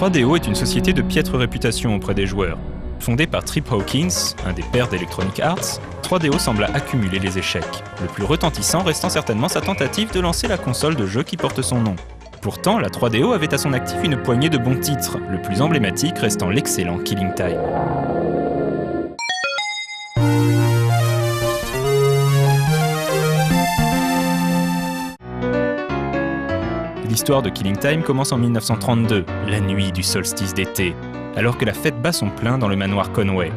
3DO est une société de piètre réputation auprès des joueurs. Fondée par Trip Hawkins, un des pères d'Electronic Arts, 3DO semble accumuler les échecs, le plus retentissant restant certainement sa tentative de lancer la console de jeu qui porte son nom. Pourtant, la 3DO avait à son actif une poignée de bons titres, le plus emblématique restant l'excellent Killing Time. L'histoire de Killing Time commence en 1932, la nuit du solstice d'été, alors que la fête bat son plein dans le manoir Conway.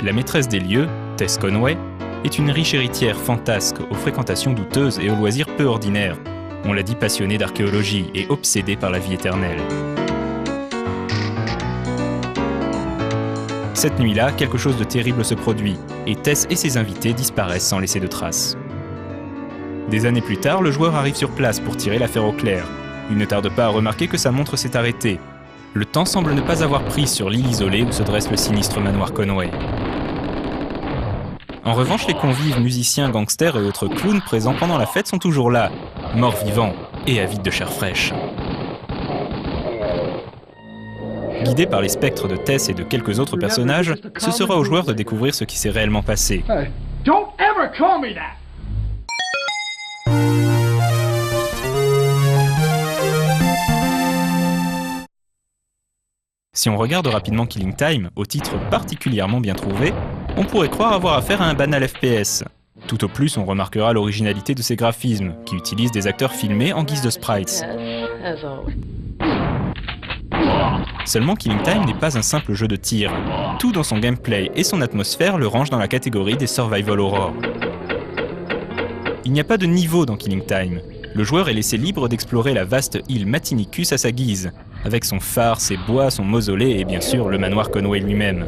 La maîtresse des lieux, Tess Conway, est une riche héritière fantasque aux fréquentations douteuses et aux loisirs peu ordinaires. On l'a dit passionnée d'archéologie et obsédée par la vie éternelle. Cette nuit-là, quelque chose de terrible se produit, et Tess et ses invités disparaissent sans laisser de traces. Des années plus tard, le joueur arrive sur place pour tirer l'affaire au clair. Il ne tarde pas à remarquer que sa montre s'est arrêtée. Le temps semble ne pas avoir prise sur l'île isolée où se dresse le sinistre manoir Conway. En revanche, les convives, musiciens, gangsters et autres clowns présents pendant la fête sont toujours là, morts-vivants et avides de chair fraîche. Guidé par les spectres de Tess et de quelques autres personnages, ce sera aux joueurs de découvrir ce qui s'est réellement passé. Don't ever call me that! Si on regarde rapidement Killing Time, au titre particulièrement bien trouvé, on pourrait croire avoir affaire à un banal FPS. Tout au plus, on remarquera l'originalité de ses graphismes, qui utilisent des acteurs filmés en guise de sprites. Seulement, Killing Time n'est pas un simple jeu de tir. Tout dans son gameplay et son atmosphère le range dans la catégorie des survival horror. Il n'y a pas de niveau dans Killing Time. Le joueur est laissé libre d'explorer la vaste île Matinicus à sa guise, avec son phare, ses bois, son mausolée et bien sûr le manoir Conway lui-même.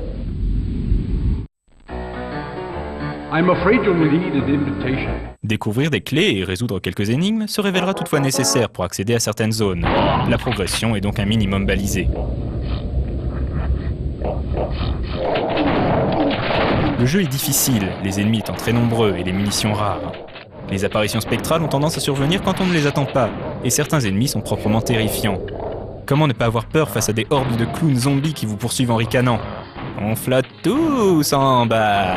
Découvrir des clés et résoudre quelques énigmes se révélera toutefois nécessaire pour accéder à certaines zones. La progression est donc un minimum balisée. Le jeu est difficile, les ennemis étant très nombreux et les munitions rares. Les apparitions spectrales ont tendance à survenir quand on ne les attend pas, et certains ennemis sont proprement terrifiants. Comment ne pas avoir peur face à des hordes de clowns zombies qui vous poursuivent en ricanant? On flotte tous en bas.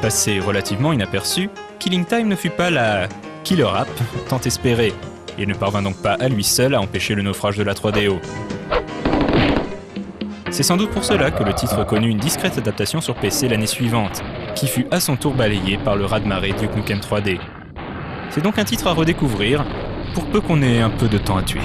Passé relativement inaperçu, Killing Time ne fut pas la killer app tant espérée, et ne parvint donc pas à lui seul à empêcher le naufrage de la 3DO. C'est sans doute pour cela que le titre connut une discrète adaptation sur PC l'année suivante, qui fut à son tour balayée par le raz-de-marée Duke Nukem 3D. C'est donc un titre à redécouvrir, pour peu qu'on ait un peu de temps à tuer.